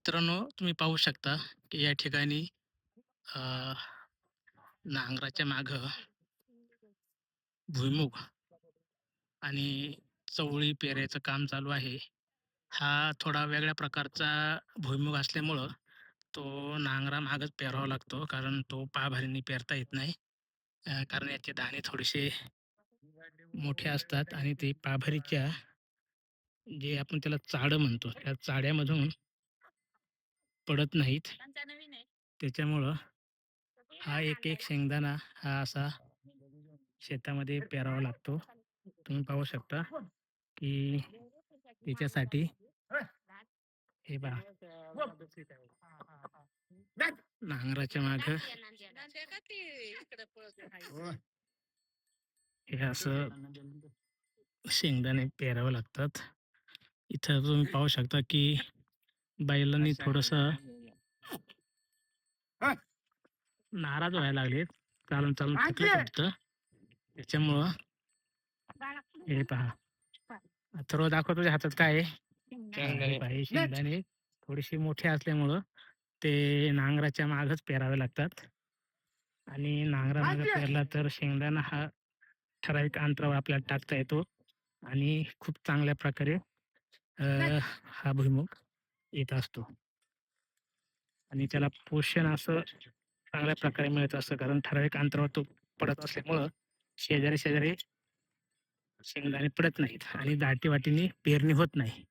मित्रांनो, तुम्ही पाहू शकता, की या ठिकाणी अ, नांगराच्या मागं भुईमूग आणि चवळी पेरायचं काम चालू आहे. हा थोडा वेगळ्या प्रकारचा भुईमूग असल्यामुळं तो नांगरामागच पेरावा लागतो, कारण तो पायाभरणी पेरता येत नाही. कारण याचे दाणे थोडेसे मोठे असतात आणि ते पायभरीच्या जे आपण त्याला चाळं म्हणतो, त्या चाळ्यामधून पडत नाहीत. त्याच्यामुळं हा एक शेंगदाणा हा असा शेतामध्ये पेरावा लागतो. तुम्ही पाहू शकता, की त्याच्यासाठी हे पहा नांगराच्या मागं हे असं शेंगदाणे पेरावे लागतात. इथं तुम्ही पाहू शकता, की बैलांनी थोडंसं नाराज व्हायला लागलेत. चालून, चालून थकलेत वाटतं. त्याच्यामुळं हे पहा. अथर्व दाखव तुझ्या हातात काय आहे? हे पहा, हे शेंगदाणे थोडेसे मोठे असल्यामुळं ते नांगराच्या मागच पेरावे लागतात आणि नांगरामागे पेरला तर शेंगदाणा हा ठराविक अंतरावर आपल्याला टाकता येतो आणि खूप चांगल्या प्रकारे हा भुईमूग येत असतो आणि त्याला पोषण असं चांगल्या प्रकारे मिळत असतं, कारण ठराविक अंतरावर तो पडत असल्यामुळं शेजारी शेजारी शेंगदाणे पडत नाहीत आणि दाटी वाटीने पेरणी होत नाही.